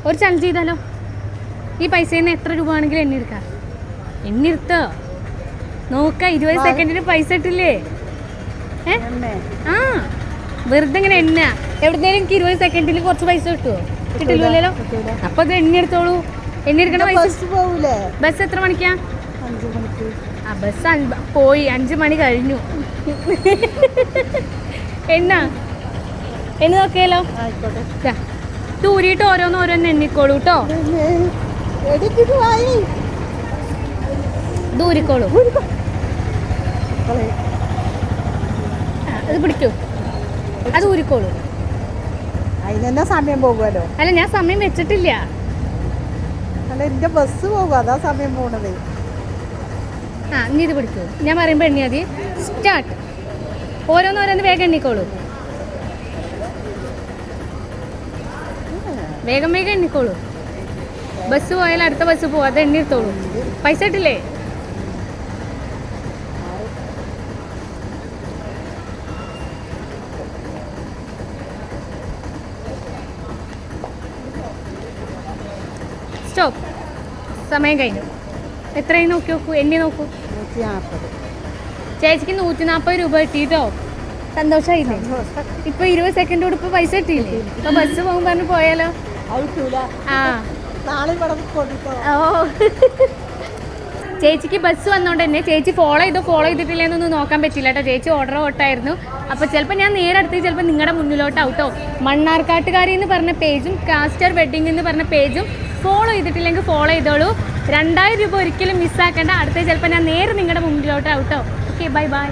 ഒരു ചലഞ്ച് ചെയ്താലോ? ഈ പൈസയിൽ നിന്ന് എത്ര രൂപ ആണെങ്കിലും എണ്ണിയെടുക്കാം. എണ്ണിയെടുത്തോ നോക്കാം. 20 സെക്കൻഡിന് പൈസ ഇട്ടില്ലേ? ആ വെറുതെ ഇങ്ങനെ എണ്ണ. എവിടുന്നേലും എനിക്ക് 20 സെക്കൻഡിൽ കുറച്ച് പൈസ കിട്ടുമോ? കിട്ടില്ലല്ലോ. അപ്പൊ അത് എണ്ണിയെടുത്തോളൂ. എണ്ണിയെടുക്കണ പൈസ ബസ് എത്ര മണിക്കാ? 5 മണിക്ക്. ആ ബസ് പോയി 5 മണി കഴിഞ്ഞു. എണ്ണ നോക്കിയാലോ? തൂരിയിട്ട് ഓരോന്ന് എണ്ണിക്കോളൂ കേട്ടോ. ദൂരിക്കോളൂ. അത് പിടിക്കൂ. അത് ഊരിക്കോളൂ. അതിനെന്നാ സമയം പോകുമല്ലോ. അല്ല ഞാൻ സമയം വെച്ചിട്ടില്ല. അല്ല എന്റെ ബസ് പോകും, അതാ സമയം പോണത്. ആ ഇനി ഇത് പിടിക്കൂ. ഞാൻ പറയുമ്പോൾ എണ്ണി മതി. സ്റ്റാർട്ട്. ഓരോന്ന് വേഗം എണ്ണിക്കോളൂ. വേഗം എണ്ണിക്കോളൂ. ബസ് പോയാൽ അടുത്ത ബസ് പോവും. അത് എണ്ണിയെടുത്തോളൂ. പൈസ ഇട്ടില്ലേ? സ്റ്റോപ്പ്. സമയം കഴിഞ്ഞു. എത്രയും നോക്കി നോക്കൂ. എണ്ണി നോക്കൂ. 140. ചേച്ചിക്ക് 140 രൂപ കിട്ടിട്ടോ. സന്തോഷമായില്ലേ? ഇപ്പൊ 20 സെക്കൻഡ് കൂടെ ഇപ്പൊ പൈസ കിട്ടിയില്ലേ? ഇപ്പൊ ബസ് പോകും പറഞ്ഞു പോയാലോ? ആ ഓ ചേച്ചിക്ക് ബസ് വന്നോണ്ട് തന്നെ ചേച്ചി ഫോളോ ചെയ്തിട്ടില്ലെന്നൊന്നും നോക്കാൻ പറ്റില്ല കേട്ടോ. ചേച്ചി ഓർഡർ ഓട്ടായിരുന്നു. അപ്പോൾ ചിലപ്പോൾ ഞാൻ നേരെ അടുത്ത് ചിലപ്പോൾ നിങ്ങളുടെ മുന്നിലോട്ടാവട്ടോ. മണ്ണാർക്കാട്ടുകാരി എന്ന് പറഞ്ഞ പേജും കാസ്റ്റർ വെഡിങ് എന്ന് പറഞ്ഞ പേജും ഫോളോ ചെയ്തിട്ടില്ലെങ്കിൽ ഫോളോ ചെയ്തോളൂ. 2000 രൂപ ഒരിക്കലും മിസ്സാക്കേണ്ട. അടുത്ത ചിലപ്പോൾ ഞാൻ നേരെ നിങ്ങളുടെ മുന്നിലോട്ടാവട്ടോ. Okay bye.